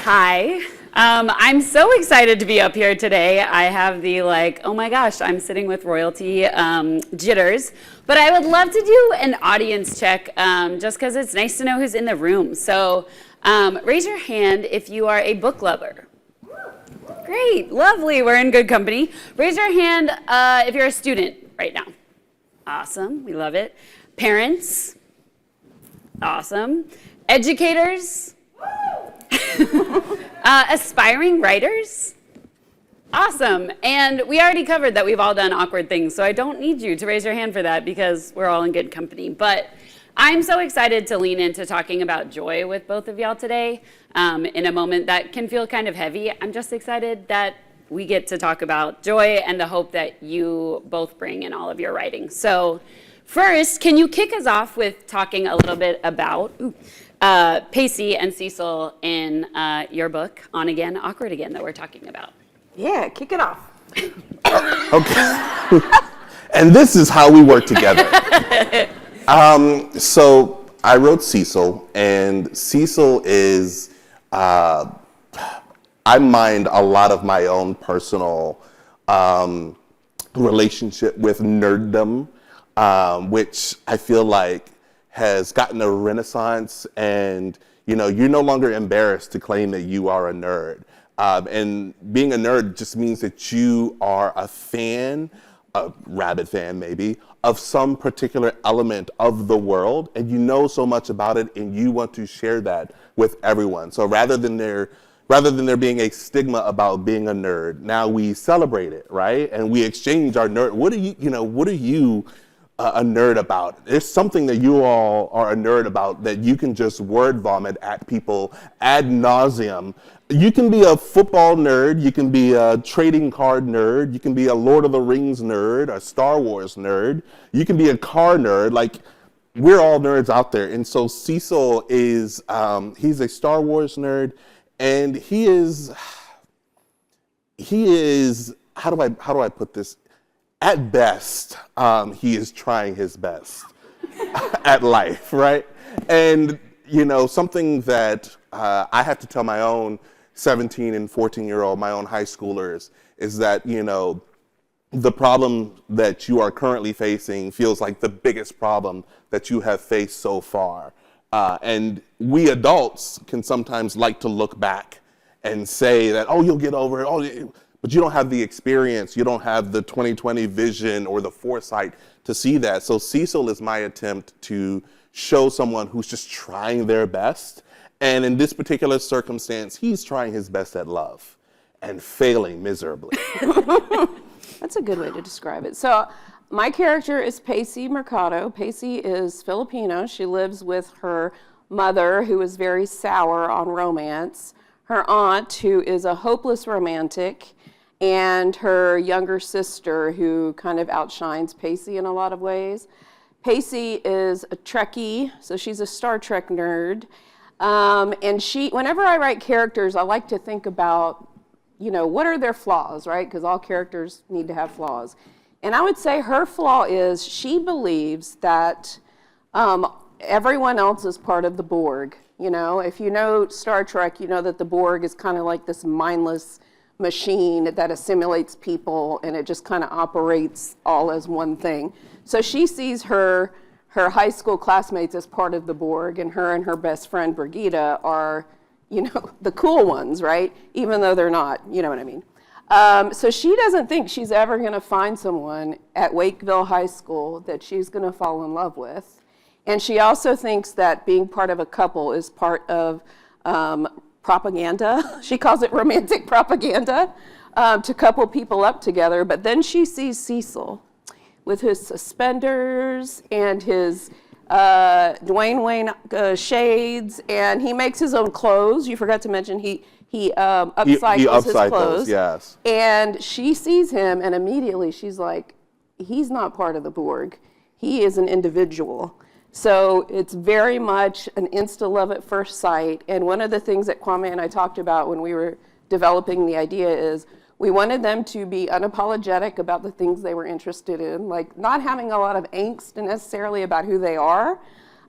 Hi. I'm so excited to be up here today. I have the oh my gosh, I'm sitting with royalty jitters. But I would love to do an audience check just because it's nice to know who's in the room. So raise your hand if you are a book lover. Great, lovely, we're in good company. Raise your hand if you're a student right now. Awesome, we love it. Parents, awesome. Educators, aspiring writers, awesome. And we already covered that we've all done awkward things, so I don't need you to raise your hand for that because we're all in good company. But I'm so excited to lean into talking about joy with both of y'all today in a moment that can feel kind of heavy. I'm just excited that we get to talk about joy and the hope that you both bring in all of your writing. So first, can you kick us off with talking a little bit about Pacey and Cecil in your book, On Again, Awkward Again, that we're talking about? Yeah, kick it off. Okay. And this is how we work together. So I wrote Cecil, and Cecil is, I mind a lot of my own personal relationship with nerddom, which I feel like has gotten a renaissance, and you're no longer embarrassed to claim that you are a nerd. And being a nerd just means that you are a fan, a rabid fan maybe, of some particular element of the world, and you know so much about it, and you want to share that with everyone. So rather than there being a stigma about being a nerd, now we celebrate it, right? And we exchange our nerd. What are you a nerd about? There's something that you all are a nerd about that you can just word vomit at people ad nauseum. You can be a football nerd, you can be a trading card nerd, you can be a Lord of the Rings nerd, a Star Wars nerd, you can be a car nerd. Like, we're all nerds out there. And so Cecil is, he's a Star Wars nerd, and he is, how do I put this? At best, he is trying his best at life, right? And, something that I have to tell my own 17 and 14-year-old, my own high schoolers, is that, the problem that you are currently facing feels like the biggest problem that you have faced so far. And we adults can sometimes like to look back and say that, oh, you'll get over it, but you don't have the experience, you don't have the 2020 vision or the foresight to see that. So Cecil is my attempt to show someone who's just trying their best. And in this particular circumstance, he's trying his best at love and failing miserably. That's a good way to describe it. So my character is Pacey Mercado. Pacey is Filipino. She lives with her mother, who is very sour on romance, her aunt, who is a hopeless romantic, and her younger sister, who kind of outshines Pacey in a lot of ways. Pacey is a Trekkie, so she's a Star Trek nerd. And whenever I write characters, I like to think about, what are their flaws, right? Because all characters need to have flaws. And I would say her flaw is she believes that everyone else is part of the Borg. If you know Star Trek, you know that the Borg is kind of like this mindless machine that assimilates people, and it just kind of operates all as one thing. So she sees her high school classmates as part of the Borg, and her best friend Brigitte are, the cool ones, right? Even though they're not, you know what I mean? So she doesn't think she's ever going to find someone at Wakeville High School that she's going to fall in love with. And she also thinks that being part of a couple is part of propaganda. She calls it romantic propaganda, to couple people up together. But then she sees Cecil with his suspenders and his Dwayne Wayne shades, and he makes his own clothes. You forgot to mention he upcycles his clothes. Yes. And she sees him, and immediately she's like, he's not part of the Borg. He is an individual. So it's very much an insta love at first sight. And one of the things that Kwame and I talked about when we were developing the idea is we wanted them to be unapologetic about the things they were interested in, like not having a lot of angst necessarily about who they are,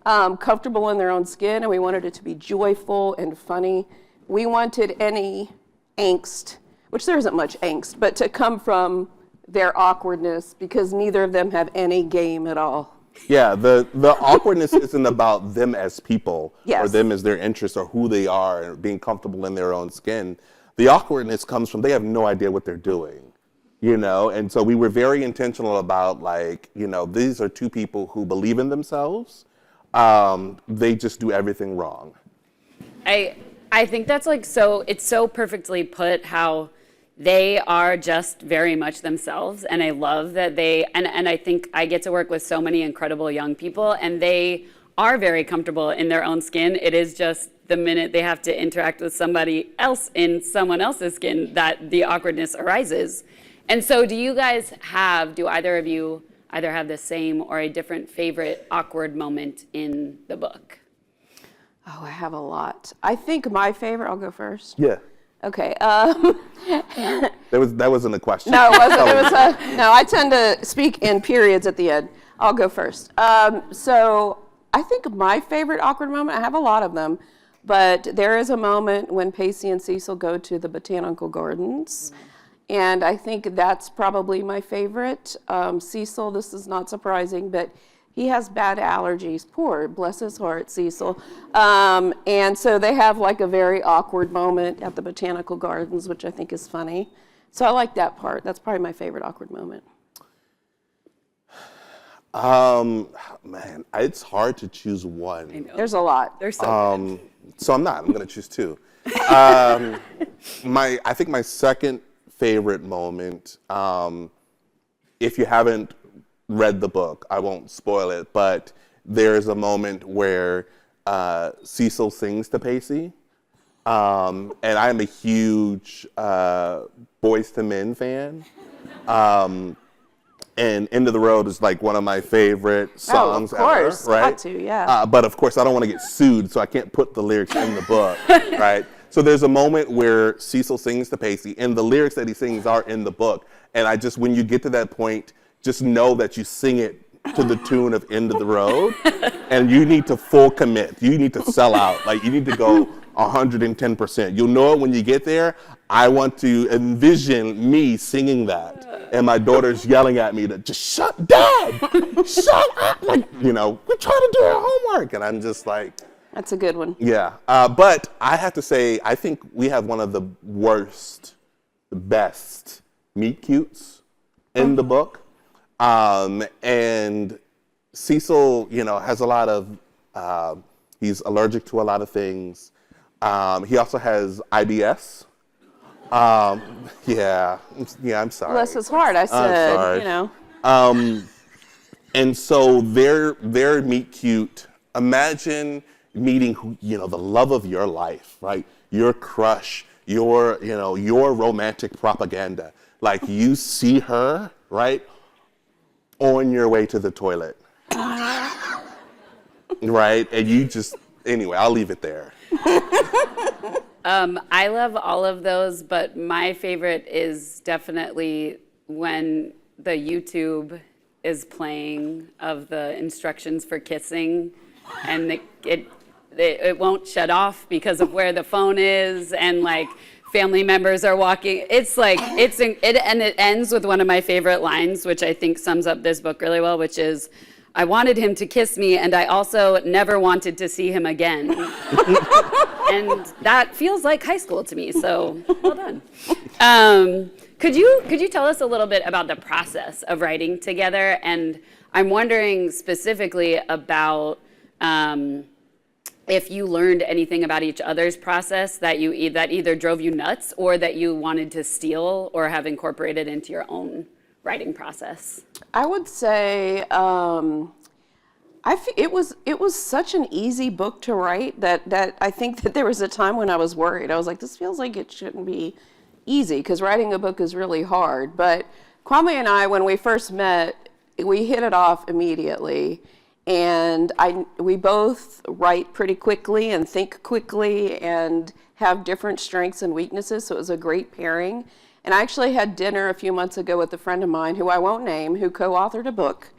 comfortable in their own skin, and we wanted it to be joyful and funny we wanted any angst, which there isn't much angst, but to come from their awkwardness because neither of them have any game at all. Yeah, the awkwardness isn't about them as people or Yes. them as their interests or who they are and being comfortable in their own skin. The awkwardness comes from they have no idea what they're doing, you know? And so we were very intentional about like, you know, these are two people who believe in themselves. They just do everything wrong. I think that's like it's so perfectly put how they are just very much themselves, and I love that and I think I get to work with so many incredible young people, and they are very comfortable in their own skin. It is just the minute they have to interact with somebody else in someone else's skin that the awkwardness arises. And so do either of you either have the same or a different favorite awkward moment in the book? Oh, I have a lot. I think my favorite, I'll go first. Yeah. Okay. That wasn't a question. No, it wasn't. It was no, I tend to speak in periods at the end. I'll go first. So I think my favorite awkward moment, I have a lot of them, but there is a moment when Pacey and Cecil go to the botanical gardens. And I think that's probably my favorite. Cecil, this is not surprising, but he has bad allergies. Poor, bless his heart, Cecil. And so they have like a very awkward moment at the botanical gardens, which I think is funny. So I like that part. That's probably my favorite awkward moment. Man, it's hard to choose one. There's a lot. They're so good. So I'm going to choose two. I think my second favorite moment, if you haven't read the book, I won't spoil it, but there's a moment where Cecil sings to Pacey. And I'm a huge Boyz II Men fan. And End of the Road is like one of my favorite songs of course. ever, right? Got to, yeah. But of course, I don't want to get sued, so I can't put the lyrics in the book, right? So there's a moment where Cecil sings to Pacey, and the lyrics that he sings are in the book. And when you get to that point, just know that you sing it to the tune of End of the Road, and you need to full commit. You need to sell out. Like, you need to go 110%. You'll know it when you get there. I want to envision me singing that, and my daughter's yelling at me to just shut up. Like, you know, we're trying to do our homework. And I'm just like, That's a good one. yeah. But I have to say, I think we have one of the best meet cutes in the book. And Cecil, you know, has a lot of, he's allergic to a lot of things. He also has IBS. Yeah, I'm sorry. Bless his heart, I said, sorry. you know. And so they're meet cute. Imagine meeting the love of your life, right? Your crush, your romantic propaganda. Like, you see her, right, on your way to the toilet. Right? And you just, anyway, I'll leave it there. I love all of those, but my favorite is definitely when the YouTube is playing of the instructions for kissing, and it won't shut off because of where the phone is, and like family members are walking. It's like and it ends with one of my favorite lines, which I think sums up this book really well, which is, "I wanted him to kiss me, and I also never wanted to see him again." And that feels like high school to me, so well done. Could you tell us a little bit about the process of writing together? And I'm wondering specifically about if you learned anything about each other's process that either drove you nuts or that you wanted to steal or have incorporated into your own writing process. I would say it was such an easy book to write that I think that there was a time when I was worried. I was like, this feels like it shouldn't be easy, because writing a book is really hard. But Kwame and I, when we first met, we hit it off immediately. And we both write pretty quickly and think quickly and have different strengths and weaknesses, so it was a great pairing. And I actually had dinner a few months ago with a friend of mine, who I won't name, who co-authored a book.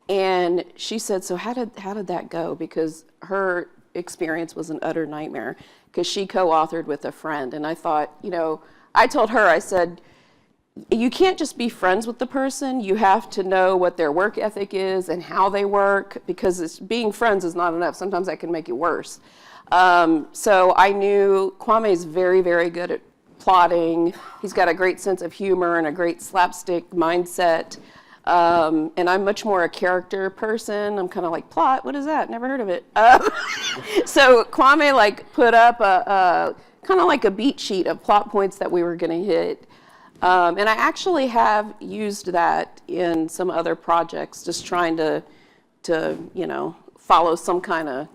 And she said, so how did that go? Because her experience was an utter nightmare because she co-authored with a friend. And I thought, I told her, I said, you can't just be friends with the person. You have to know what their work ethic is and how they work, because being friends is not enough. Sometimes that can make it worse. So I knew Kwame is very, very good at plotting. He's got a great sense of humor and a great slapstick mindset. And I'm much more a character person. I'm kind of like, plot, what is that? Never heard of it. So Kwame put up a kind of like a beat sheet of plot points that we were going to hit. And I actually have used that in some other projects, just trying to follow some kind of,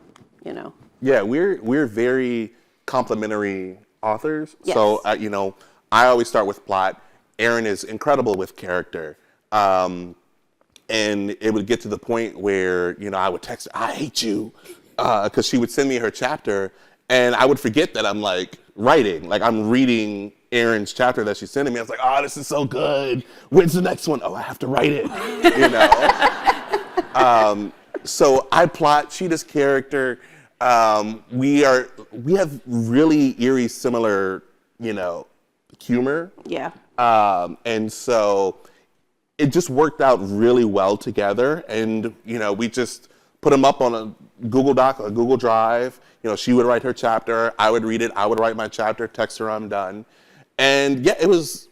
Yeah, we're very complementary authors. Yes. So, I always start with plot. Erin is incredible with character. And it would get to the point where, I would text her, I hate you, because she would send me her chapter, and I would forget that I'm writing, I'm reading Erin's chapter that she's sending me. I was like, oh, this is so good. When's the next one? Oh, I have to write it, So I plot, she does character. We have really eerie, similar, humor. Yeah. And so it just worked out really well together. And, we just put them up on a Google Doc, a Google Drive. She would write her chapter, I would read it, I would write my chapter, text her I'm done. And yeah, it was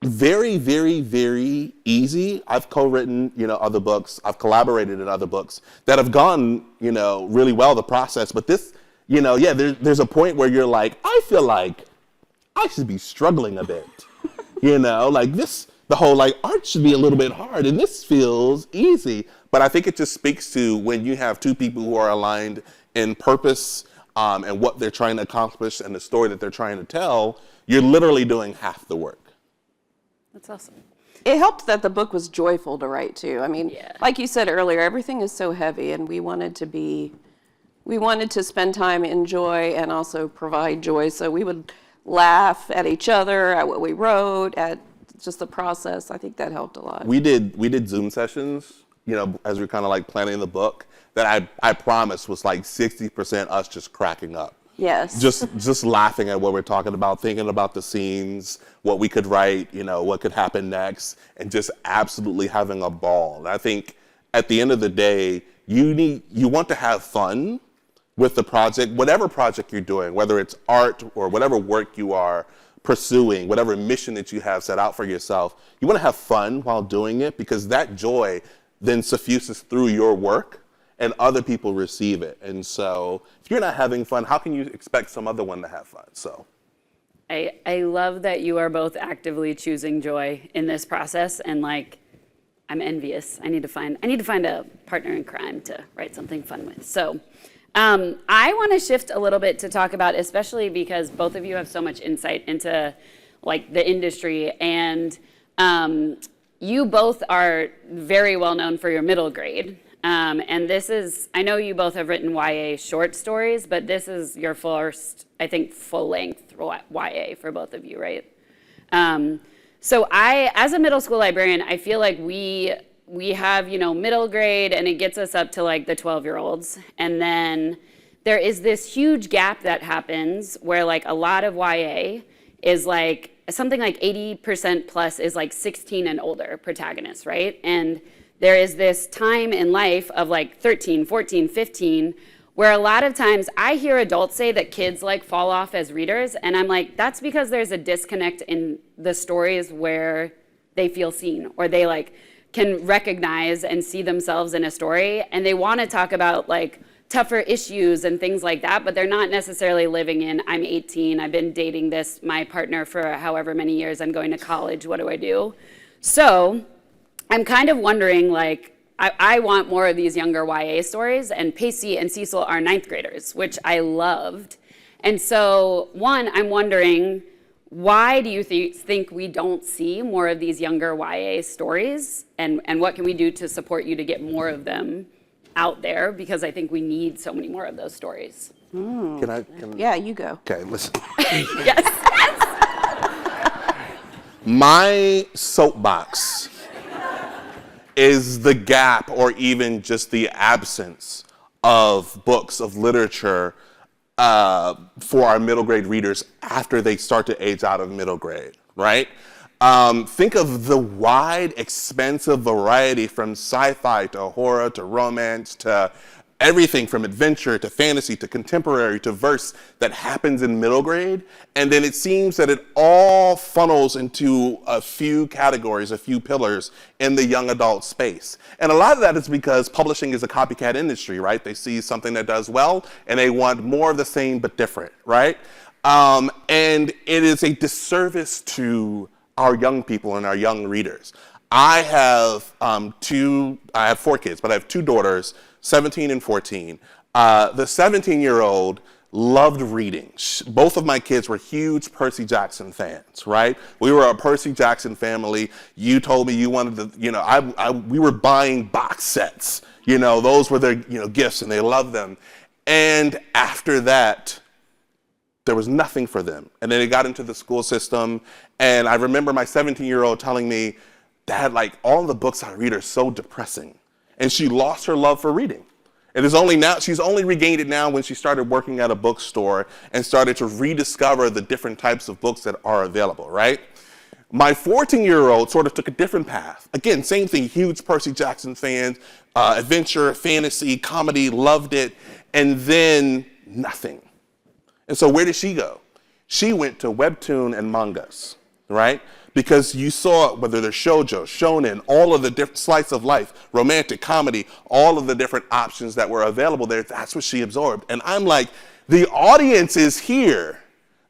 very, very, very easy. I've co-written, other books. I've collaborated in other books that have gone, really well, the process. But this, there's a point where you're like, I feel like I should be struggling a bit. The whole art should be a little bit hard, and this feels easy. But I think it just speaks to when you have two people who are aligned in purpose and what they're trying to accomplish and the story that they're trying to tell, you're literally doing half the work. That's awesome. It helped that the book was joyful to write too. I mean, Yeah. like you said earlier, everything is so heavy, and we wanted to spend time in joy and also provide joy. So we would laugh at each other, at what we wrote, at just the process. I think that helped a lot. We did Zoom sessions, as we were kind of planning the book, that I promised was 60% us just cracking up. Yes. Just laughing at what we're talking about, thinking about the scenes, what we could write, what could happen next, and just absolutely having a ball. And I think at the end of the day, you want to have fun with the project, whatever project you're doing, whether it's art or whatever work you are pursuing, whatever mission that you have set out for yourself. You want to have fun while doing it, because that joy then suffuses through your work and other people receive it. And so if you're not having fun, how can you expect some other one to have fun? So I love that you are both actively choosing joy in this process, and I'm envious. I need to find a partner in crime to write something fun with. So I want to shift a little bit to talk about, especially because both of you have so much insight into the industry, and you both are very well known for your middle grade. And this is, I know you both have written YA short stories, but this is your first, I think, full-length YA for both of you, right? So as a middle school librarian, I feel like we have, middle grade, and it gets us up to the 12-year-olds. And then there is this huge gap that happens where a lot of YA is something 80% plus is 16 and older protagonists, right? And there is this time in life of 13, 14, 15, where a lot of times I hear adults say that kids fall off as readers, and I'm that's because there's a disconnect in the stories where they feel seen, or they can recognize and see themselves in a story, and they want to talk about tougher issues and things like that, but they're not necessarily living in, I'm 18, I've been dating my partner for however many years, I'm going to college, what do I do? So I'm kind of wondering, I want more of these younger YA stories, and Pacey and Cecil are 9th graders, which I loved. And so, one, I'm wondering, why do you think we don't see more of these younger YA stories? And what can we do to support you to get more of them out there? Because I think we need so many more of those stories. Yeah, you go. Okay, listen. Yes. My soapbox is the gap, or even just the absence of books, of literature for our middle grade readers after they start to age out of middle grade, right? Think of the wide, expansive variety from sci-fi to horror to romance to everything from adventure to fantasy to contemporary to verse that happens in middle grade. And then it seems that it all funnels into a few categories, a few pillars in the young adult space. And a lot of that is because publishing is a copycat industry, right? They see something that does well and they want more of the same but different, right? And it is a disservice to our young people and our young readers. I have 4 kids, but I have 2 daughters, 17 and 14. The 17-year-old loved reading. Both of my kids were huge Percy Jackson fans, right? We were a Percy Jackson family. You told me you wanted to, we were buying box sets. Those were their, gifts, and they loved them. And after that, there was nothing for them. And then they got into the school system, and I remember my 17-year-old telling me, Dad, all the books I read are so depressing. And she lost her love for reading. It is only now, she's only regained it now when she started working at a bookstore and started to rediscover the different types of books that are available, right? My 14-year-old sort of took a different path. Again, same thing, huge Percy Jackson fan, adventure, fantasy, comedy, loved it, and then nothing. And so where did she go? She went to webtoon and mangas, right? Because you saw, whether they're shoujo, shonen, all of the different slice of life, romantic, comedy, all of the different options that were available there, that's what she absorbed. And I'm like, the audience is here.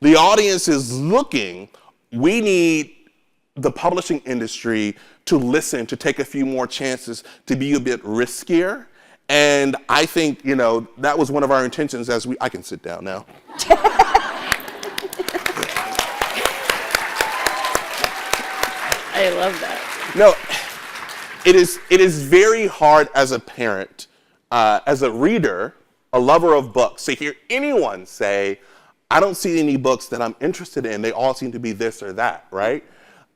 The audience is looking. We need the publishing industry to listen, to take a few more chances, to be a bit riskier. And I think, that was one of our intentions I can sit down now. I love that. No, it is very hard as a parent, as a reader, a lover of books, to hear anyone say, I don't see any books that I'm interested in. They all seem to be this or that, right?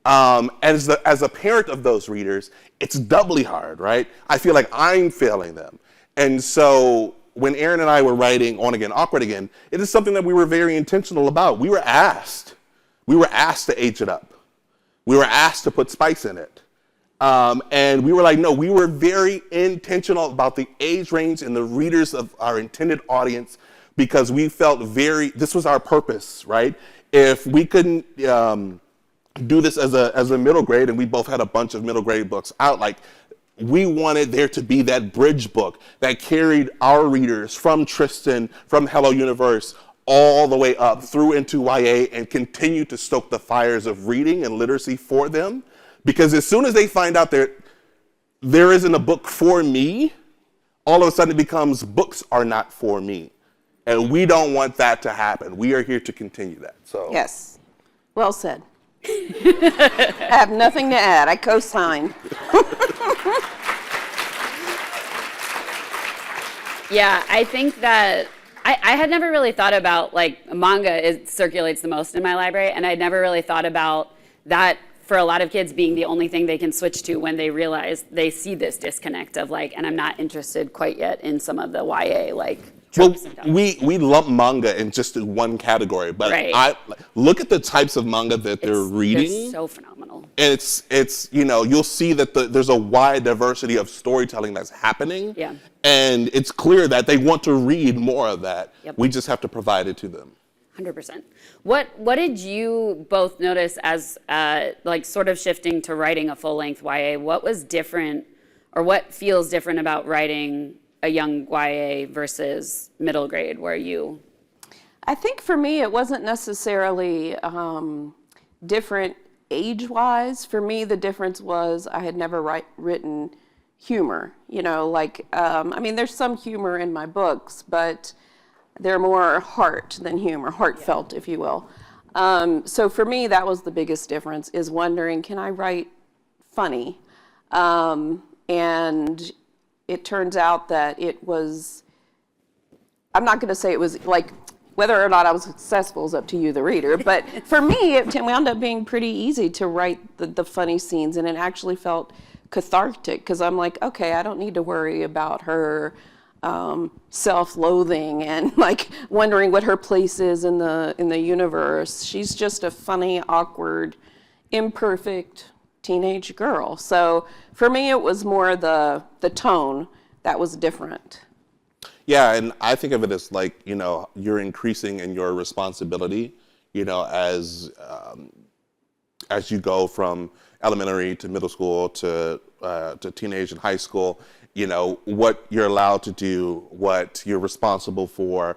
As a parent of those readers, it's doubly hard, right? I feel like I'm failing them. And so when Erin and I were writing On Again, Awkward Again, it is something that we were very intentional about. We were asked to age it up. We were asked to put spice in it. And we were like, no, we were very intentional about the age range and the readers of our intended audience because we felt this was our purpose, right? If we couldn't do this as a middle grade, and we both had a bunch of middle grade books out, we wanted there to be that bridge book that carried our readers from Tristan, from Hello Universe, all the way up through into YA and continue to stoke the fires of reading and literacy for them. Because as soon as they find out there isn't a book for me, all of a sudden it becomes books are not for me. And we don't want that to happen. We are here to continue that. So Yes. Well said. I have nothing to add. I co-sign. Yeah, I think that I had never really thought about manga circulates the most in my library, and I'd never really thought about that for a lot of kids being the only thing they can switch to when they realize they see this disconnect of and I'm not interested quite yet in some of the YA tropes and stuff. we lump manga in just one category, but Right. I look at the types of manga that they're reading. They're so phenomenal. And it's you'll see that there's a wide diversity of storytelling that's happening. Yeah. And it's clear that they want to read more of that. Yep. We just have to provide it to them. 100%. What did you both notice as sort of shifting to writing a full-length YA? What was different, or what feels different about writing a young YA versus middle grade, where you? I think for me, it wasn't necessarily different age-wise. For me, the difference was I had never written humor. There's some humor in my books, but they're more heart than humor, heartfelt, if you will. So for me, that was the biggest difference, is wondering, can I write funny? And it turns out that it was, I'm not going to say it was whether or not I was successful is up to you, the reader. But for me, it wound up being pretty easy to write the funny scenes, and it actually felt cathartic because I'm like, okay, I don't need to worry about her self-loathing and like wondering what her place is in the universe. She's just a funny, awkward, imperfect teenage girl. So for me, it was more the tone that was different. Yeah, and I think of it as like, you're increasing in your responsibility, as you go from elementary to middle school to teenage and high school, what you're allowed to do, what you're responsible for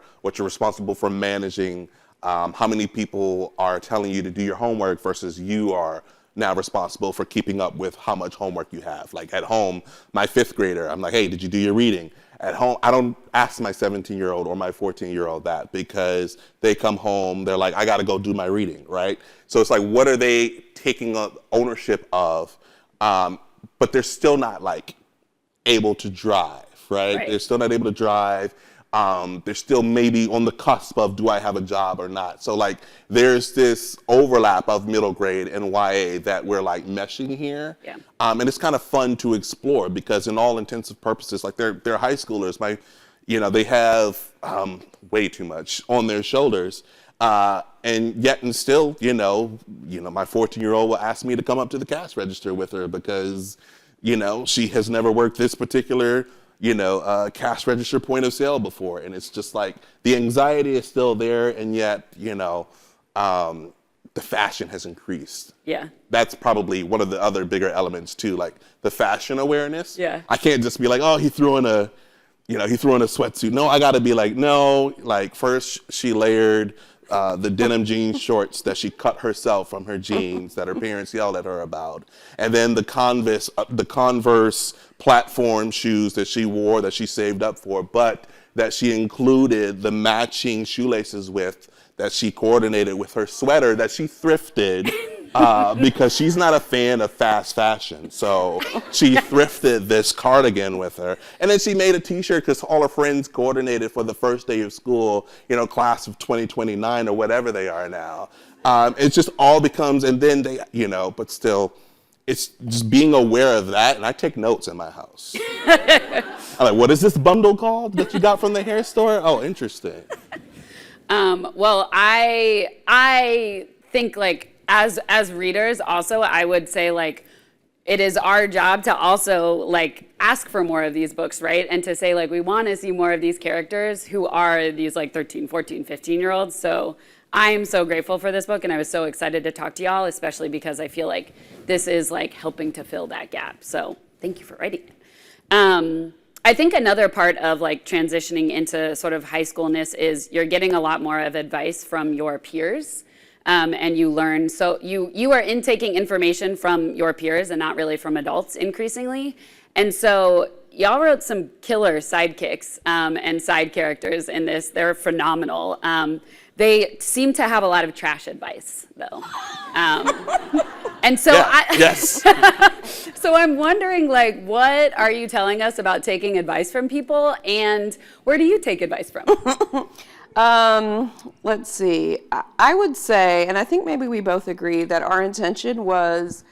managing, how many people are telling you to do your homework versus you are now responsible for keeping up with how much homework you have. Like at home, my 5th grader, I'm like, hey, did you do your reading? At home, I don't ask my 17-year-old or my 14-year-old that because they come home, they're like, I got to go do my reading, right? So it's like, what are they taking up ownership of? But they're still not like able to drive, right? They're still not able to drive. They're still maybe on the cusp of, do I have a job or not? So like, there's this overlap of middle grade and YA that we're like meshing here. Yeah. And it's kind of fun to explore because in all intents and purposes, like they're high schoolers. They have way too much on their shoulders. And yet and still, my 14-year-old will ask me to come up to the cash register with her because, she has never worked this particular cash register point of sale before. And it's just like the anxiety is still there. And yet, the fashion has increased. Yeah. That's probably one of the other bigger elements too, like the fashion awareness. Yeah. I can't just be like, oh, he threw in a sweatsuit. No, I got to be like, no, like first she layered the denim jean shorts that she cut herself from her jeans that her parents yelled at her about. And then the Converse platform shoes that she wore that she saved up for, but that she included the matching shoelaces with that she coordinated with her sweater that she thrifted because she's not a fan of fast fashion. So she thrifted this cardigan with her. And then she made a t-shirt because all her friends coordinated for the first day of school, class of 2029 or whatever they are now. It just all becomes, and then they, but still, it's just being aware of that. And I take notes in my house. I'm like, what is this bundle called that you got from the hair store? Oh, interesting. Well, I think like as readers also, I would say like it is our job to also like ask for more of these books, right? And to say like we want to see more of these characters who are these like 13, 14, 15-year-olds. So I'm so grateful for this book and I was so excited to talk to y'all, especially because I feel like this is like helping to fill that gap. So thank you for writing it. I think another part of like transitioning into sort of high schoolness is you're getting a lot more of advice from your peers, and you learn. So you are intaking information from your peers and not really from adults increasingly. And so y'all wrote some killer sidekicks and side characters in this. They're phenomenal. They seem to have a lot of trash advice though. And so yes. So I'm wondering, like, what are you telling us about taking advice from people, and where do you take advice from? Let's see. I would say, and I think maybe we both agree, that our intention was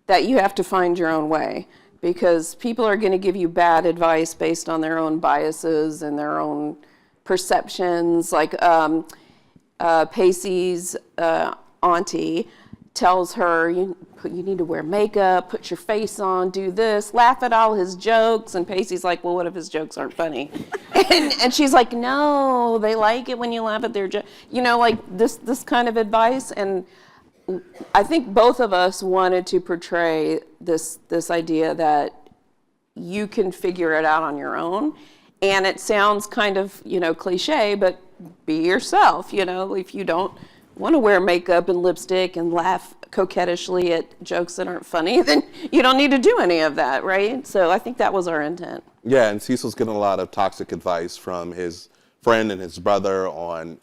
that you have to find your own way, because people are going to give you bad advice based on their own biases and their own perceptions. Like Pacey's auntie tells her, you need to wear makeup, put your face on, do this, laugh at all his jokes. And Pacey's like, well, what if his jokes aren't funny? and she's like, no, they like it when you laugh at their jokes. Like this kind of advice. And I think both of us wanted to portray this idea that you can figure it out on your own. And it sounds kind of, cliche, but be yourself. If you don't want to wear makeup and lipstick and laugh coquettishly at jokes that aren't funny, then you don't need to do any of that, right? So I think that was our intent. Yeah, and Cecil's getting a lot of toxic advice from his friend and his brother on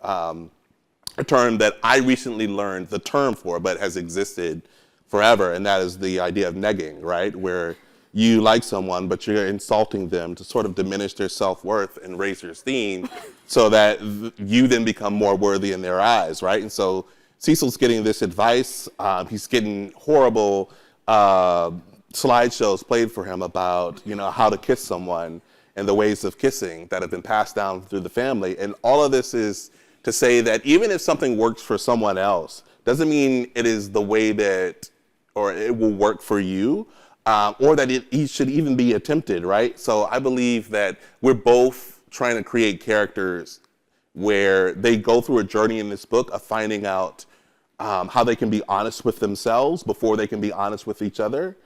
a term that I recently learned the term for, but has existed forever, and that is the idea of negging, right? Where you like someone, but you're insulting them to sort of diminish their self-worth and raise their esteem so that you then become more worthy in their eyes, right? And so Cecil's getting this advice. He's getting horrible slideshows played for him about, how to kiss someone. and the ways of kissing that have been passed down through the family. And all of this is to say that even if something works for someone else, doesn't mean it is the way that, or it will work for you, or that it should even be attempted, right? So I believe that we're both trying to create characters where they go through a journey in this book of finding out how they can be honest with themselves before they can be honest with each other.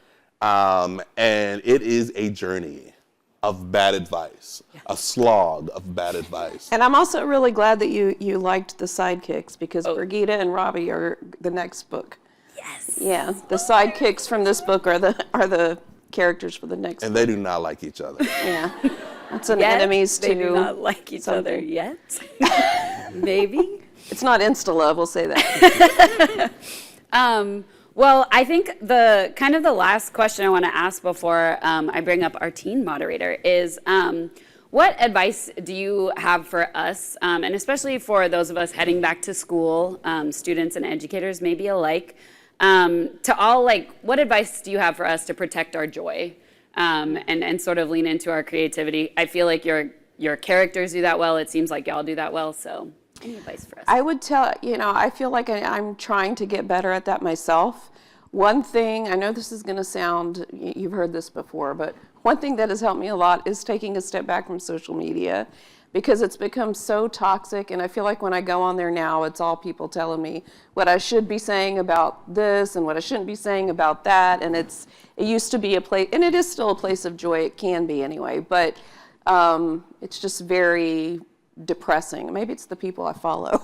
And it is a journey of bad advice, a slog of bad advice. And I'm also really glad that you liked the sidekicks, because Brigida and Robbie are the next book. Yes. Yeah, the sidekicks from this book are the characters for the next And book. they do not like each other. Yeah, that's an Yet, enemies to they do not like each other something. yet. Maybe. It's not insta-love, we'll say that. Well, I think the kind of the last question I want to ask before I bring up our teen moderator is, what advice do you have for us, and especially for those of us heading back to school, students and educators maybe alike, to all, like, what advice do you have for us to protect our joy and sort of lean into our creativity? I feel like your characters do that well. It seems like y'all do that well. So any advice for us? I would tell, I feel like I'm trying to get better at that myself. One thing, I know this is going to sound, you've heard this before, but one thing that has helped me a lot is taking a step back from social media, because it's become so toxic. And I feel like when I go on there now, it's all people telling me what I should be saying about this and what I shouldn't be saying about that. And it used to be a place, and it is still a place of joy. It can be anyway, but it's just very depressing. Maybe it's the people I follow.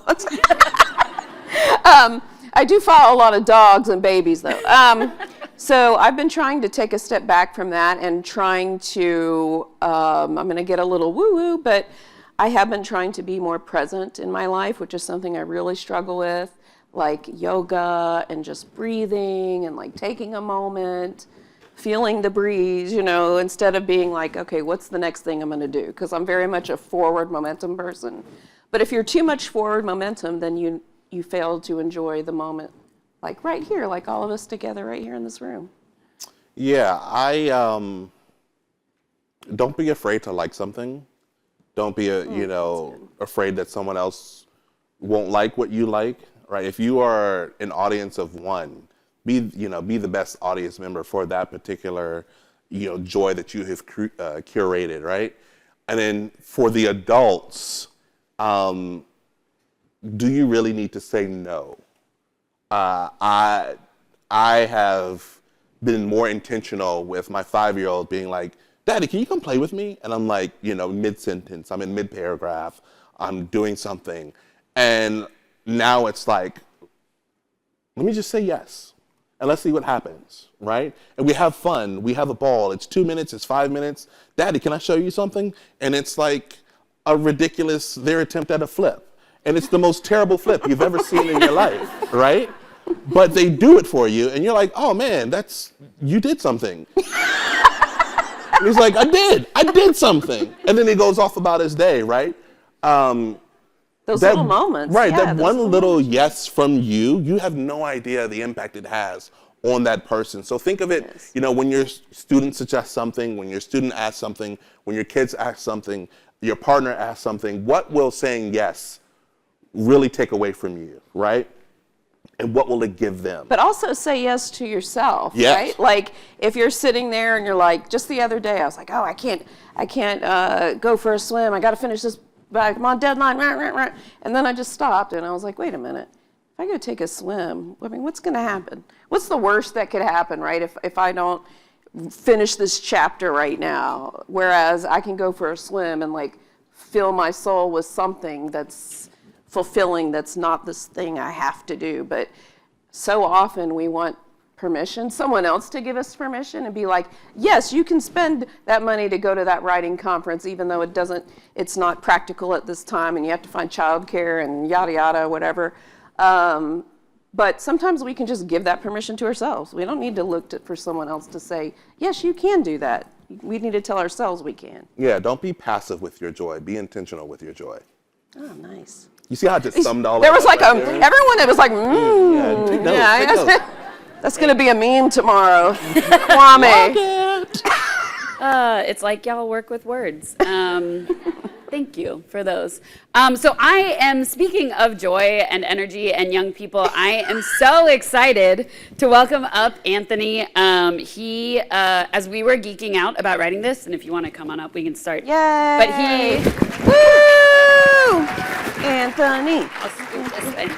I do follow a lot of dogs and babies, though. So I've been trying to take a step back from that and trying to, I'm going to get a little woo-woo, but I have been trying to be more present in my life, which is something I really struggle with, like yoga and just breathing and like taking a moment, feeling the breeze, instead of being like, okay, what's the next thing I'm going to do? Because I'm very much a forward momentum person. But if you're too much forward momentum, then you fail to enjoy the moment, like right here, like all of us together right here in this room. Yeah, don't be afraid to like something. Don't be afraid that someone else won't like what you like, right? If you are an audience of one, be the best audience member for that particular, joy that you have curated, right? And then for the adults, do you really need to say no? I have been more intentional with my 5-year-old being like, Daddy, can you come play with me? And I'm like, mid-sentence, I'm in mid-paragraph, I'm doing something. And now it's like, let me just say yes. And let's see what happens, right? And we have fun, we have a ball. It's 2 minutes, it's 5 minutes. Daddy, can I show you something? And it's like their attempt at a flip. And it's the most terrible flip you've ever seen in your life, right? But they do it for you, and you're like, oh man, you did something. And he's like, I did something. And then he goes off about his day, right? Those little moments. Right, yeah, that one little yes from you have no idea the impact it has on that person. So think of it, when your student suggests something, when your student asks something, when your kids ask something, your partner asks something, what will saying yes really take away from you, right? And what will it give them? But also say yes to yourself, Yes. right? Like if you're sitting there and you're like, just the other day, I was like, oh, I can't go for a swim. I got to finish this, I'm on deadline. And then I just stopped and I was like, wait a minute. If I go take a swim, what's going to happen? What's the worst that could happen, right? If I don't finish this chapter right now, whereas I can go for a swim and like fill my soul with something that's fulfilling, that's not this thing I have to do. But so often we want permission, someone else to give us permission and be like, yes, you can spend that money to go to that writing conference, even though it's not practical at this time and you have to find childcare and yada yada, whatever. But sometimes we can just give that permission to ourselves. We don't need to look for someone else to say, yes, you can do that. We need to tell ourselves we can. Yeah, don't be passive with your joy. Be intentional with your joy. Oh, nice. You see how I just summed all There that was up like right there? everyone that was like, Yeah, take notes, take notes. That's going to be a meme tomorrow. Kwame. It's like y'all work with words. Thank you for those. So I am, speaking of joy and energy and young people, I am so excited to welcome up Anthony. He, as we were geeking out about writing this, and if you want to come on up, we can start. Yay! But he, Woo! Anthony. I'll scoot this way.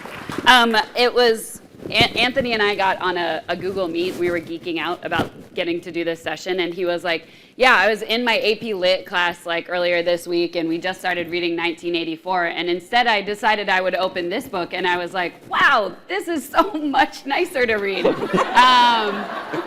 It was, Anthony and I got on a Google Meet. We were geeking out about getting to do this session, and he was like, yeah, I was in my AP Lit class like earlier this week, and we just started reading 1984, and instead I decided I would open this book, and I was like, wow, this is so much nicer to read.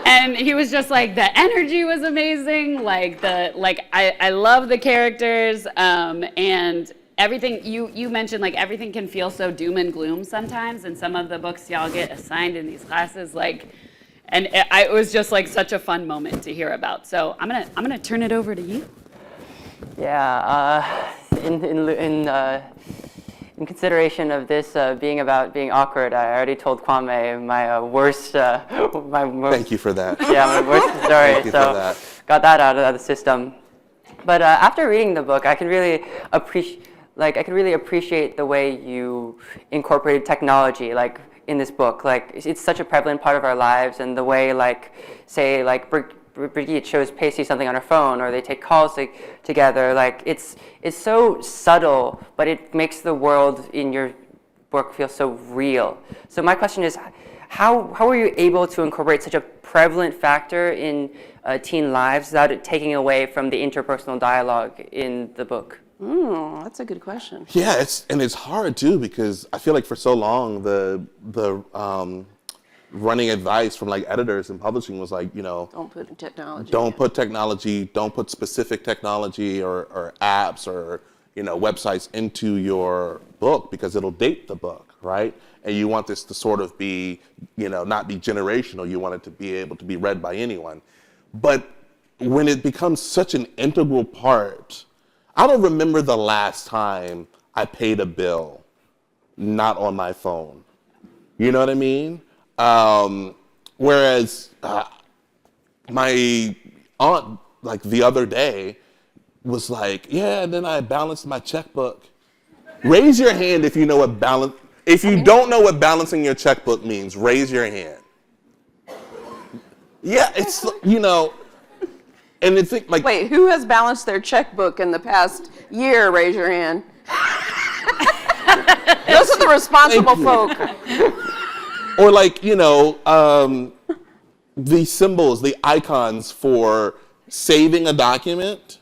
And he was just like, the energy was amazing, I love the characters, and everything, you mentioned like everything can feel so doom and gloom sometimes, and some of the books y'all get assigned in these classes, and it was just like such a fun moment to hear about. So I'm gonna turn it over to you. Yeah, in consideration of this being about being awkward, I already told Kwame my worst, my most. Thank you for that. Yeah, my worst story. Thank you for So that. got that out of the system. But after reading the book, I can really appreciate the way you incorporated technology, in this book. It's such a prevalent part of our lives, and the way, Brigitte shows Pacey something on her phone, or they take calls together. It's so subtle, but it makes the world in your book feel so real. So my question is, how were you able to incorporate such a prevalent factor in teen lives without it taking away from the interpersonal dialogue in the book? That's a good question. Yeah, it's hard too, because I feel like for so long the running advice from editors and publishing was Don't put technology. don't put technology, don't put specific technology or apps or websites into your book, because it'll date the book, right? And you want this to sort of be not be generational. You want it to be able to be read by anyone. But when it becomes such an integral part, I don't remember the last time I paid a bill not on my phone. You know what I mean? Whereas my aunt, the other day, was like, yeah, and then I balanced my checkbook. Raise your hand if you know what balance. If you don't know what balancing your checkbook means, raise your hand. Yeah, it's and it's Wait, who has balanced their checkbook in the past year? Raise your hand. Those are the responsible folk. Or the symbols, the icons for saving a document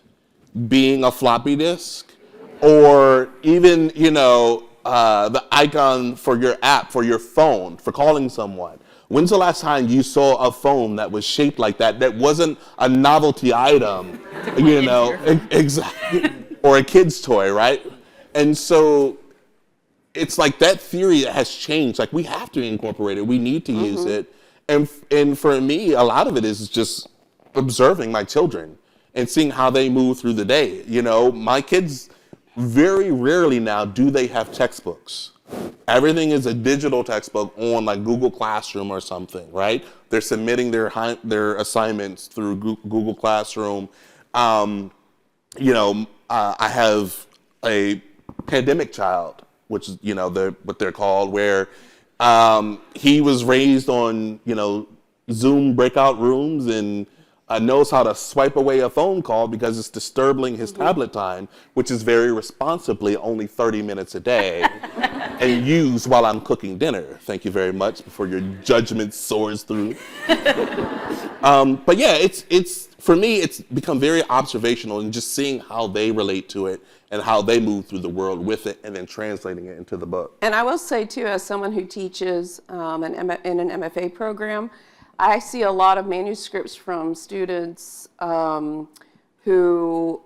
being a floppy disk, or even the icon for your app, for your phone, for calling someone. When's the last time you saw a phone that was shaped like that, that wasn't a novelty item, exactly, or a kid's toy, right? And so it's that theory has changed. We have to incorporate it. We need to use it. And for me, a lot of it is just observing my children and seeing how they move through the day. My kids, very rarely now do they have textbooks. Everything is a digital textbook on Google Classroom or something, right? They're submitting their assignments through Google Classroom. I have a pandemic child, which is what they're called, where he was raised on Zoom breakout rooms and knows how to swipe away a phone call because it's disturbing his tablet time, which is very responsibly only 30 minutes a day, and used while I'm cooking dinner. Thank you very much before your judgment soars through. But yeah, it's for me, it's become very observational and just seeing how they relate to it and how they move through the world with it, and then translating it into the book. And I will say too, as someone who teaches in an MFA program, I see a lot of manuscripts from students who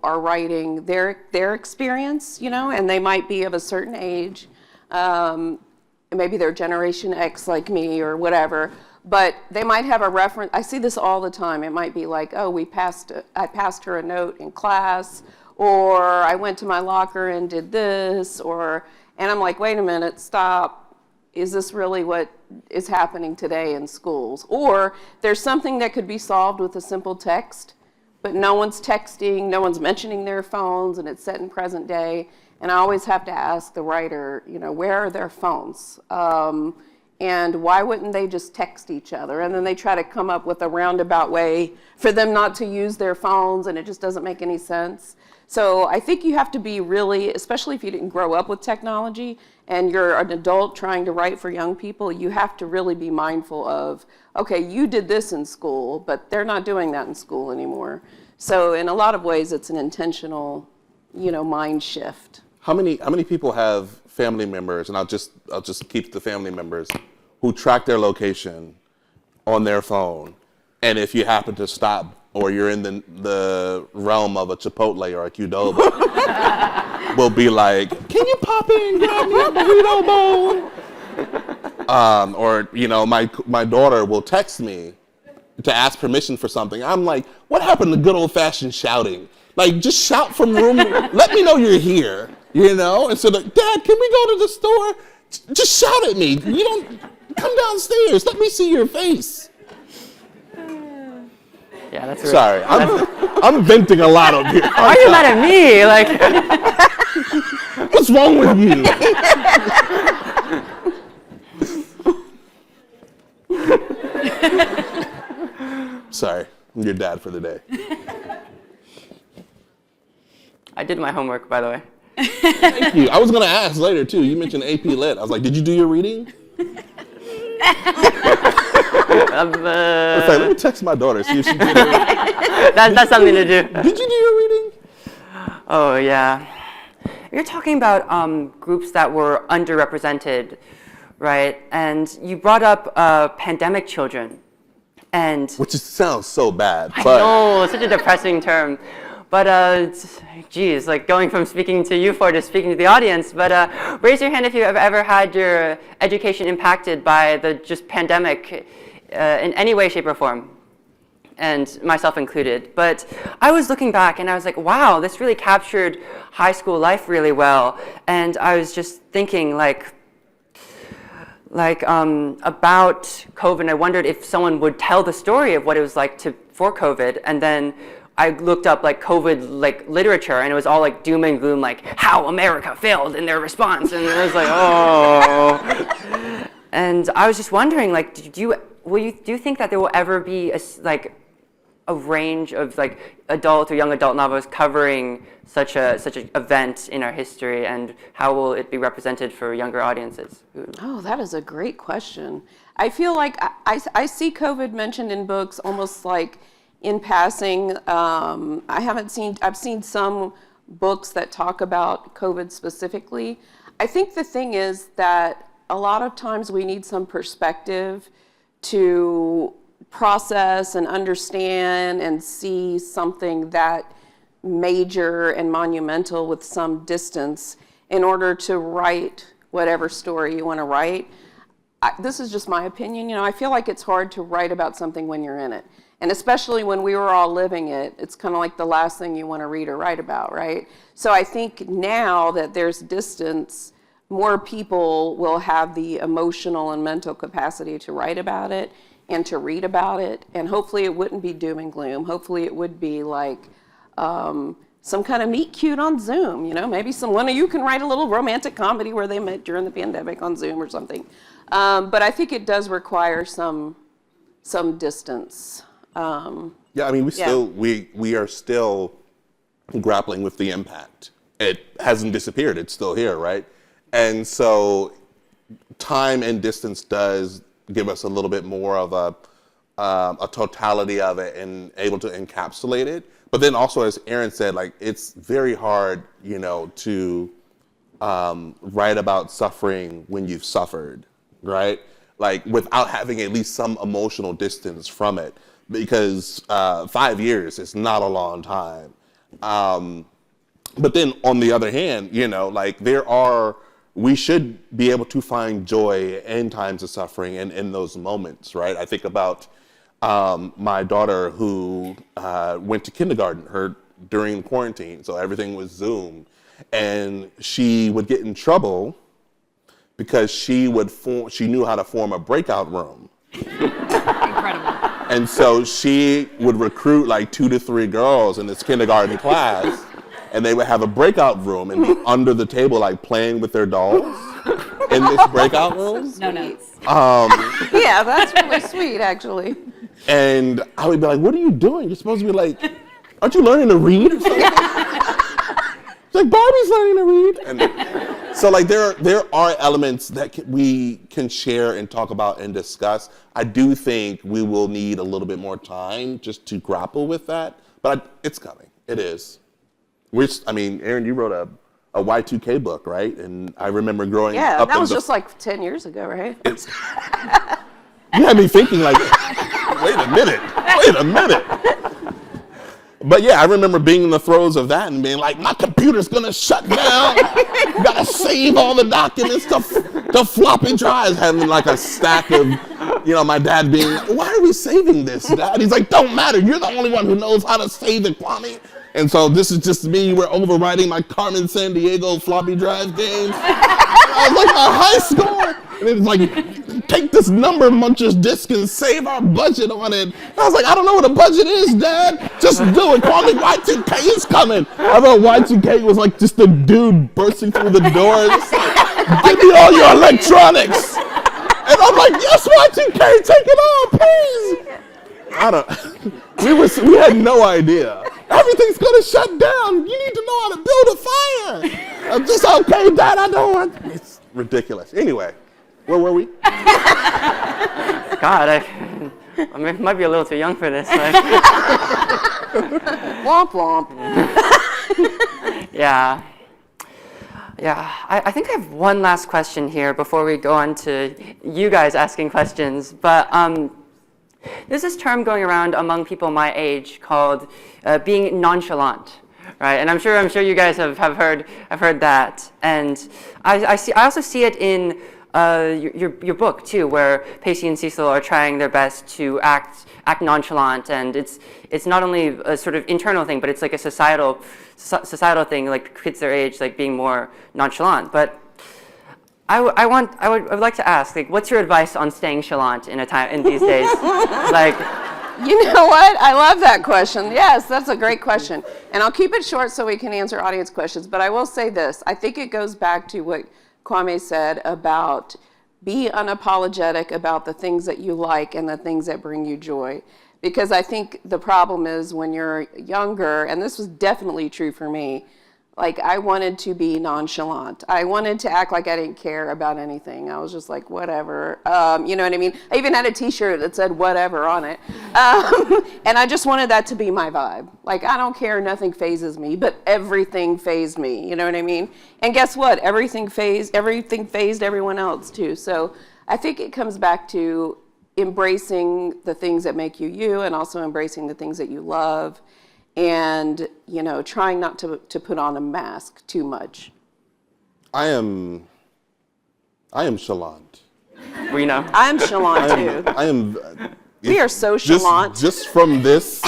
are writing their experience, and they might be of a certain age. Maybe they're Generation X like me or whatever, but they might have a reference. I see this all the time. It might be like, oh, I passed her a note in class, or I went to my locker and did this, and I'm like, wait a minute, stop. Is this really what is happening today in schools? Or there's something that could be solved with a simple text, but no one's texting, no one's mentioning their phones, and it's set in present day. And I always have to ask the writer, where are their phones? And why wouldn't they just text each other? And then they try to come up with a roundabout way for them not to use their phones, and it just doesn't make any sense. So I think you have to be really, especially if you didn't grow up with technology and you're an adult trying to write for young people, you have to really be mindful of, okay, you did this in school, but they're not doing that in school anymore. So in a lot of ways, it's an intentional, mind shift. How many people have family members, and I'll just keep the family members, who track their location on their phone, and if you happen to stop or you're in the realm of a Chipotle or a Qdoba, will be like, can you pop in and grab me a burrito bowl? Or my daughter will text me to ask permission for something. I'm like, what happened to good old fashioned shouting? Like, just shout from room, let me know you're here, And so like, Dad, can we go to the store? Just shout at me. You don't, come downstairs, let me see your face. Yeah, that's Sorry, I'm venting a lot up here. Why are you mad at me? What's wrong with you? Sorry, I'm your dad for the day. I did my homework, by the way. Thank you. I was going to ask later, too. You mentioned AP Lit. I was like, did you do your reading? Let me text my daughter, see if she did her reading. That's something to do. Did you do your reading? Oh, yeah. You're talking about groups that were underrepresented, right? And you brought up pandemic children. Which sounds so bad. I know, such a depressing term. But, geez, like going from speaking to you four to speaking to the audience. But raise your hand if you have ever had your education impacted by the just pandemic in any way, shape, or form. And myself included. But I was looking back and I was like, wow, this really captured high school life really well. And I was just thinking about COVID. I wondered if someone would tell the story of what it was like for COVID. And then I looked up COVID literature, and it was all doom and gloom, how America failed in their response, and it was oh. And I was just wondering, do you think that there will ever be a range of adult or young adult novels covering such an event in our history, and how will it be represented for younger audiences? Oh, that is a great question. I feel like I see COVID mentioned in books almost in passing. I've seen some books that talk about COVID specifically. I think the thing is that a lot of times we need some perspective to process and understand and see something that major and monumental with some distance in order to write whatever story you want to write. This is just my opinion. I feel like it's hard to write about something when you're in it. And especially when we were all living it, it's kind of like the last thing you want to read or write about, right? So I think now that there's distance, more people will have the emotional and mental capacity to write about it and to read about it. And hopefully it wouldn't be doom and gloom. Hopefully it would be some kind of meet cute on Zoom. Maybe one of you can write a little romantic comedy where they met during the pandemic on Zoom or something. But I think it does require some distance. Yeah, I mean, we are still grappling with the impact. It hasn't disappeared; it's still here, right? And so, time and distance does give us a little bit more of a totality of it and able to encapsulate it. But then also, as Aaron said, it's very hard, to write about suffering when you've suffered, right? Without having at least some emotional distance from it. Because 5 years is not a long time. But then on the other hand, we should be able to find joy in times of suffering and in those moments, right? I think about my daughter who went to kindergarten during quarantine, so everything was Zoom. And she would get in trouble because she knew how to form a breakout room. Incredible. And so she would recruit like 2 to 3 girls in this kindergarten class, and they would have a breakout room and be under the table like playing with their dolls in this breakout room. No notes. Yeah, that's really sweet, actually. And I would be like, what are you doing? You're supposed to be like, aren't you learning to read or something? It's like, Barbie's learning to read. And so like there are elements that we can share and talk about and discuss. I do think we will need a little bit more time just to grapple with that, but it's coming. It is. Aaron, you wrote a Y2K book, right? And I remember growing Yeah, up. that was just like 10 years ago, right? You had me thinking like, wait a minute. But yeah, I remember being in the throes of that and being like, my computer's gonna shut down. Gotta save all the documents to floppy drives, having like a stack of, my dad being like, why are we saving this, Dad? He's like, don't matter, you're the only one who knows how to save it, Kwame. And so this is just me, we're overwriting my Carmen Sandiego floppy drive games. I was like, a high score. And it was like, take this number munchers disc and save our budget on it. And I was like, I don't know what a budget is, Dad. Just do it. Call me Y2K is coming. I thought Y2K was like just a dude bursting through the doors. Like, give me all your electronics. And I'm like, yes, Y2K, take it all, please. We had no idea. Everything's gonna shut down. You need to know how to build a fire. I'm just okay, Dad. I don't want. It's ridiculous. Anyway, where were we? God, I might be a little too young for this. Like. Womp womp. Yeah. I think I have one last question here before we go on to you guys asking questions. But there's this term going around among people my age called being nonchalant, right? And I'm sure you guys have heard that. And I also see it in your book too, where Pacey and Cecil are trying their best to act nonchalant, and it's not only a sort of internal thing, but it's like a societal thing, like kids their age, like being more nonchalant. But I would like to ask, like, what's your advice on staying chalant in these days? Like, You know what? I love that question. Yes, that's a great question. And I'll keep it short so we can answer audience questions. But I will say this. I think it goes back to what Kwame said about be unapologetic about the things that you like and the things that bring you joy. Because I think the problem is when you're younger, and this was definitely true for me, like I wanted to be nonchalant. I wanted to act like I didn't care about anything. I was just like, whatever. You know what I mean? I even had a t-shirt that said whatever on it. And I just wanted that to be my vibe. Like, I don't care, nothing phases me, but everything phased me. You know what I mean? And guess what? Everything phased everyone else too. So I think it comes back to embracing the things that make you you and also embracing the things that you love. And, you know, trying not to put on a mask too much. I am chalant. We know. I'm chalant too. I am. We are so chalant. Just from this,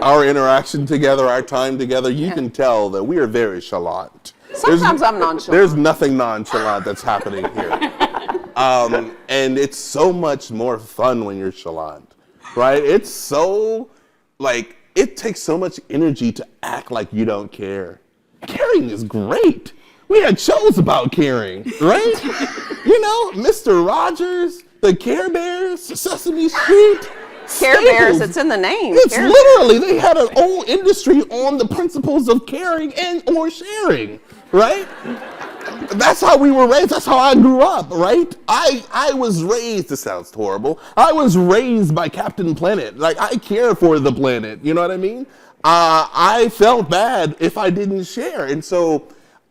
our interaction together, our time together, you can tell that we are very chalant. Sometimes I'm nonchalant. There's nothing nonchalant that's happening here. And it's so much more fun when you're chalant, right? It's so, like, it takes so much energy to act like you don't care. Caring is great. We had shows about caring, right? You know, Mr. Rogers, the Care Bears, Sesame Street. Care Bears, it's in the name. It's Care literally, they had an whole industry on the principles of caring and or sharing, right? That's how we were raised. That's how I grew up, right? I was raised, this sounds horrible, I was raised by Captain Planet. Like, I care for the planet, you know what I mean? I felt bad if I didn't share. And so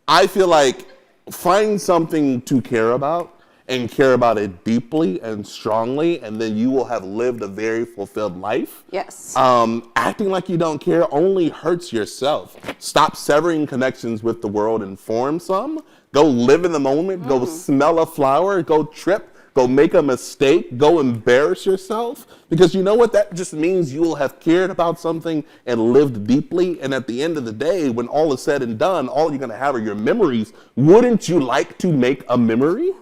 I feel like find something to care about and care about it deeply and strongly, and then you will have lived a very fulfilled life. Yes. Acting like you don't care only hurts yourself. Stop severing connections with the world and form some. Go live in the moment, go smell a flower, go trip, go make a mistake, go embarrass yourself. Because you know what? That just means you will have cared about something and lived deeply. And at the end of the day, when all is said and done, all you're gonna have are your memories. Wouldn't you like to make a memory?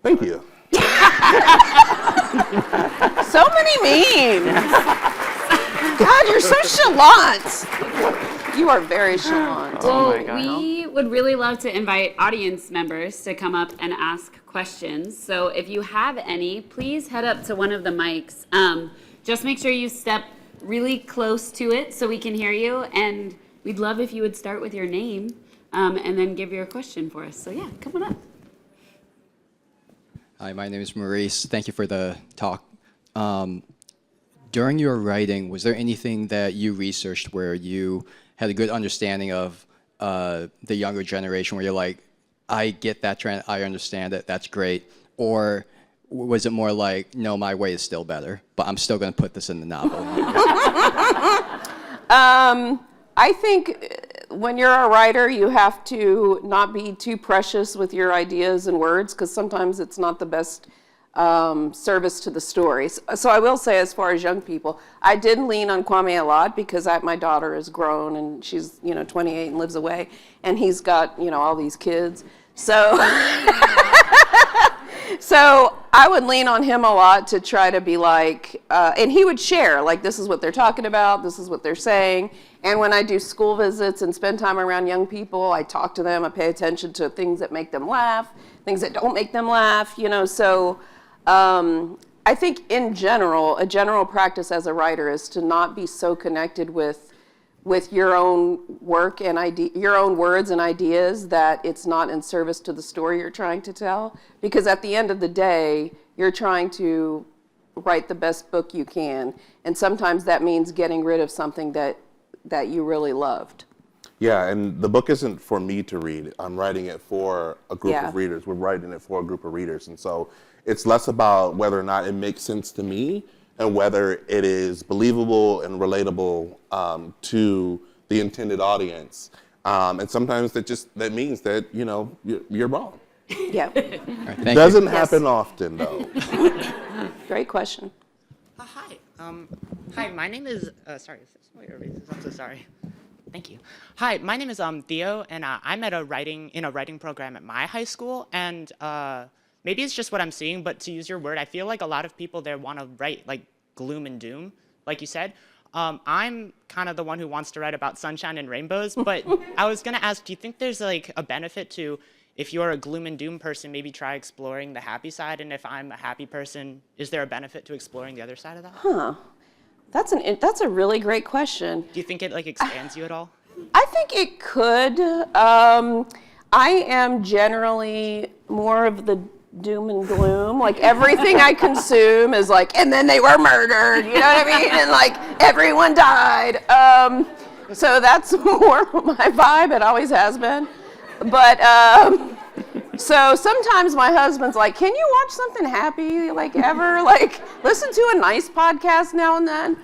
Thank you. So many mean? God, you're so chalant. You are very chalant. Well, my God. we would really love to invite audience members to come up and ask questions. So if you have any, please head up to one of the mics. Just make sure you step really close to it so we can hear you. And we'd love if you would start with your name and then give your question for us. So yeah, come on up. Hi, my name is Maurice. Thank you for the talk. During your writing, was there anything that you researched where you had a good understanding of the younger generation, where you're like, I get that trend, I understand it, that's great? Or was it more like, no, my way is still better, but I'm still going to put this in the novel? I think when you're a writer, you have to not be too precious with your ideas and words, because sometimes it's not the best service to the story. So I will say, as far as young people, I did lean on Kwame a lot, because my daughter is grown and she's 28 and lives away, and he's got all these kids. So so I would lean on him a lot to try to be like, and he would share, like, this is what they're talking about, this is what they're saying. And when I do school visits and spend time around young people, I talk to them, I pay attention to things that make them laugh, things that don't make them laugh, So I think in general, a general practice as a writer is to not be so connected with your own work and your own words and ideas that it's not in service to the story you're trying to tell. Because at the end of the day, you're trying to write the best book you can. And sometimes that means getting rid of something that you really loved. Yeah, and the book isn't for me to read. I'm writing it for a group Yeah. of readers. We're writing it for a group of readers. And so it's less about whether or not it makes sense to me and whether it is believable and relatable to the intended audience. And sometimes that means that, you're wrong. Yeah, All right, thank you. Doesn't happen often, though. great question. Hi. Hi, my name is, sorry, is this what your reasons? I'm so sorry. Thank you. Hi, my name is Theo, and I'm in a writing program at my high school, and maybe it's just what I'm seeing, but to use your word, I feel like a lot of people there want to write like gloom and doom, like you said. I'm kind of the one who wants to write about sunshine and rainbows, but I was going to ask, do you think there's like a benefit to, if you're a gloom and doom person, maybe try exploring the happy side, and if I'm a happy person, is there a benefit to exploring the other side of that? Huh. That's a really great question. Do you think it like expands you at all? I think it could. I am generally more of the doom and gloom. Like, everything I consume is like, and then they were murdered, you know what I mean? And like, everyone died. So that's more my vibe. It always has been. But so sometimes my husband's like, can you watch something happy, like, ever? Like, listen to a nice podcast now and then.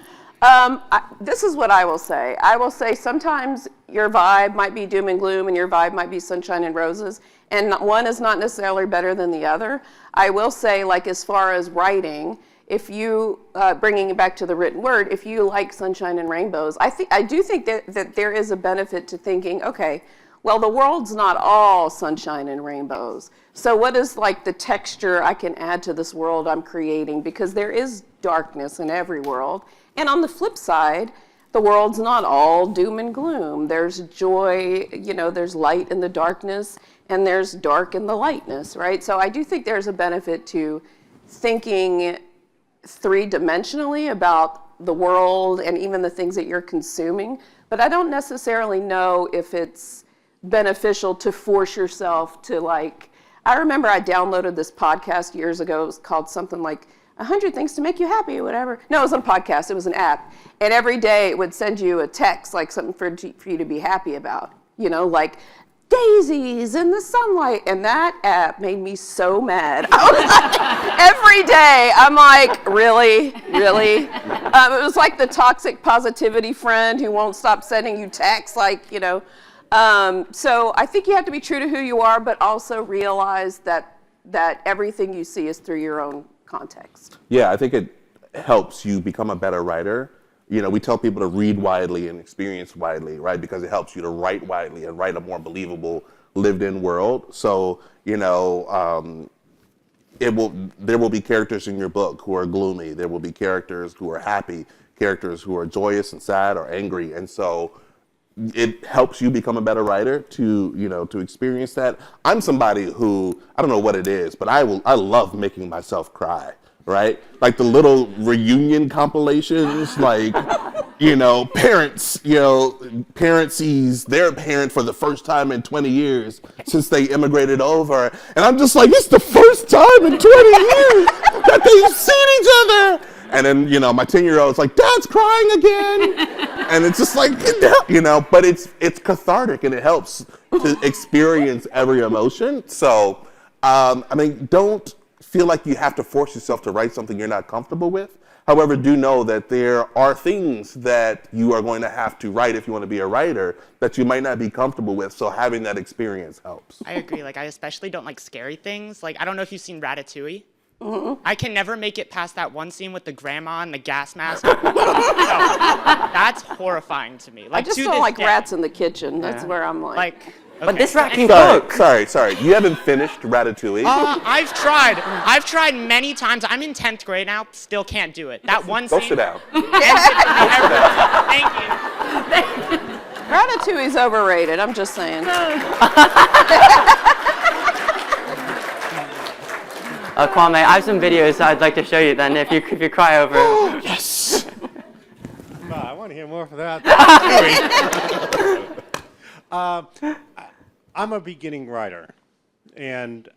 This is what I will say. I will say sometimes your vibe might be doom and gloom and your vibe might be sunshine and roses, and one is not necessarily better than the other. I will say, like, as far as writing, if you, bringing it back to the written word, if you like sunshine and rainbows, I do think that there is a benefit to thinking, okay, well, the world's not all sunshine and rainbows. So what is like the texture I can add to this world I'm creating? Because there is darkness in every world. And on the flip side, the world's not all doom and gloom. There's joy, there's light in the darkness, and there's dark in the lightness, right? So I do think there's a benefit to thinking three-dimensionally about the world and even the things that you're consuming. But I don't necessarily know if it's beneficial to force yourself to, like, I remember I downloaded this podcast years ago. It was called something like 100 Things to Make You Happy or whatever. No, it wasn't a podcast, it was an app. And every day it would send you a text, like something for you to be happy about, like daisies in the sunlight. And that app made me so mad. I was like, every day, I'm like, really? It was like the toxic positivity friend who won't stop sending you texts, like, So I think you have to be true to who you are, but also realize that everything you see is through your own context. Yeah, I think it helps you become a better writer. We tell people to read widely and experience widely, right? Because it helps you to write widely and write a more believable, lived-in world. So, there will be characters in your book who are gloomy. There will be characters who are happy, characters who are joyous and sad or angry. And so it helps you become a better writer to experience that. I'm somebody who, I don't know what it is, but I love making myself cry, right? Like the little reunion compilations, like, parents sees their parent for the first time in 20 years since they immigrated over. And I'm just like, it's the first time in 20 years that they've seen each other. And then, my 10-year-old's like, Dad's crying again. And it's just like, but it's cathartic and it helps to experience every emotion. So, don't feel like you have to force yourself to write something you're not comfortable with. However, do know that there are things that you are going to have to write if you want to be a writer that you might not be comfortable with. So having that experience helps. I agree. Like, I especially don't like scary things. Like, I don't know if you've seen Ratatouille. Mm-hmm. I can never make it past that one scene with the grandma and the gas mask. No, that's horrifying to me. Like, I just to don't this like day. rats in the kitchen. That's where I'm like. Okay. But this rat can Sorry, cook. sorry. You haven't finished Ratatouille? I've tried many times. I'm in 10th grade now, still can't do it. That one Go scene. sit down. Thank you. Ratatouille's overrated. I'm just saying. Kwame, I have some videos I'd like to show you then if you cry over it. Yes. I want to hear more for that. I'm a beginning writer, and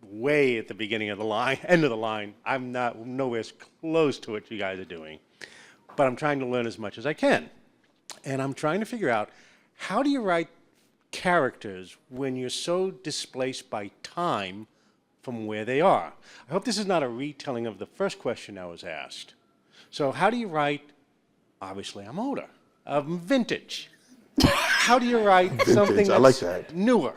way at the beginning of the line, end of the line. I'm not nowhere close to what you guys are doing, but I'm trying to learn as much as I can, and I'm trying to figure out how do you write characters when you're so displaced by time from where they are. I hope this is not a retelling of the first question I was asked. So how do you write? Obviously, I'm older. I'm vintage. How do you write something that's I like that. newer?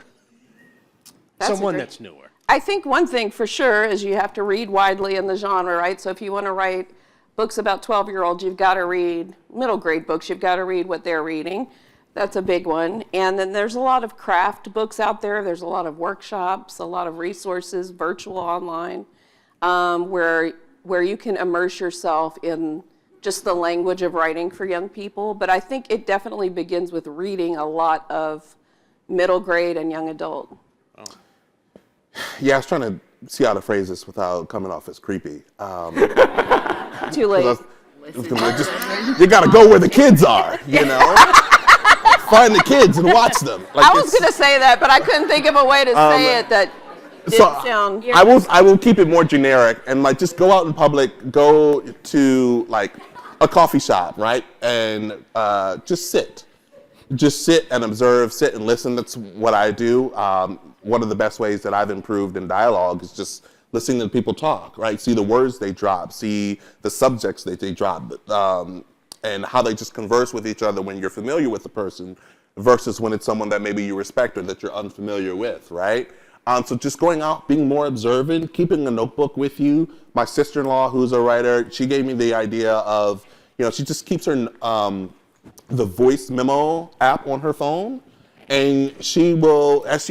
That's Someone a great- that's newer. I think one thing for sure is you have to read widely in the genre, right? So if you want to write books about 12-year-olds, you've got to read middle grade books. You've got to read what they're reading. That's a big one. And then there's a lot of craft books out there. There's a lot of workshops, a lot of resources, virtual, online, where you can immerse yourself in just the language of writing for young people. But I think it definitely begins with reading a lot of middle grade and young adult. Yeah, I was trying to see how to phrase this without coming off as creepy. Too late. You got to go where the kids are, Find the kids and watch them. Like, I was going to say that, but I couldn't think of a way to say it that didn't sound. I will keep it more generic and just go out in public, go to a coffee shop, right? And just sit and observe, sit and listen. That's what I do. One of the best ways that I've improved in dialogue is just listening to people talk, right? See the words they drop, see the subjects that they drop, and how they just converse with each other when you're familiar with the person versus when it's someone that maybe you respect or that you're unfamiliar with, right? So just going out, being more observant, keeping a notebook with you. My sister-in-law, who's a writer, she gave me the idea of, she just keeps her the voice memo app on her phone, and she will, if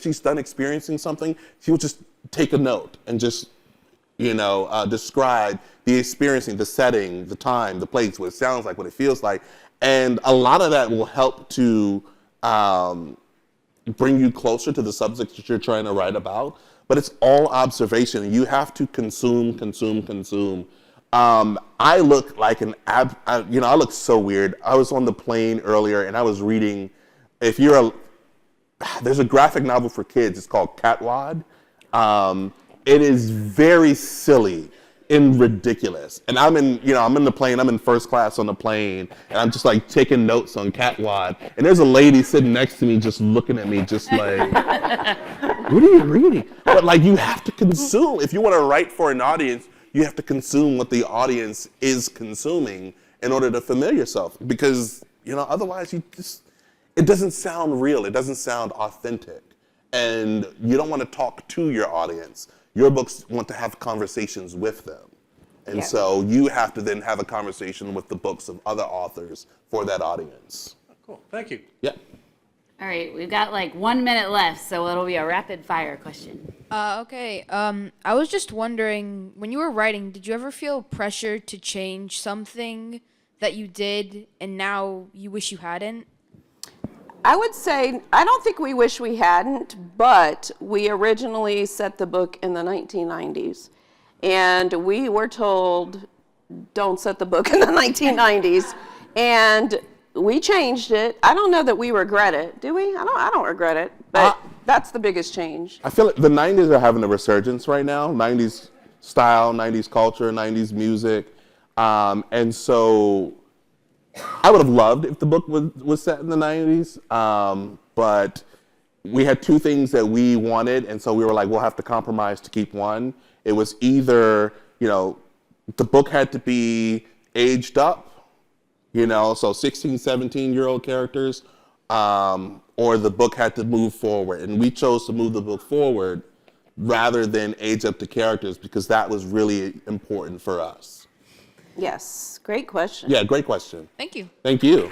she's done experiencing something, she will just take a note and just, describe the experiencing, the setting, the time, the place, what it sounds like, what it feels like, and a lot of that will help to bring you closer to the subject that you're trying to write about. But it's all observation. You have to consume. I look like I look so weird. I was on the plane earlier and I was reading, there's a graphic novel for kids, it's called Catwad. It is very silly and ridiculous. And I'm in the plane, I'm in first class on the plane, and I'm just taking notes on Catwad. And there's a lady sitting next to me just looking at me just like, what are you reading? But you have to consume. If you want to write for an audience, you have to consume what the audience is consuming in order to familiar yourself. Because, otherwise it doesn't sound real. It doesn't sound authentic. And you don't want to talk to your audience. Your books want to have conversations with them. And so you have to then have a conversation with the books of other authors for that audience. Cool. Thank you. Yeah. All right, we've got like 1 minute left, so it'll be a rapid fire question. Okay. I was just wondering, when you were writing, did you ever feel pressure to change something that you did and now you wish you hadn't? I would say, I don't think we wish we hadn't, but we originally set the book in the 1990s. And we were told, don't set the book in the 1990s. And we changed it. I don't know that we regret it. Do we? I don't regret it. But that's the biggest change. I feel like the 90s are having a resurgence right now. 90s style, 90s culture, 90s music. And so I would have loved if the book was set in the 90s. But we had two things that we wanted. And so we were like, we'll have to compromise to keep one. It was either, the book had to be aged up, so 16, 17-year-old characters, or the book had to move forward. And we chose to move the book forward rather than age up the characters because that was really important for us. Yes, great question. Yeah, great question. Thank you. Thank you.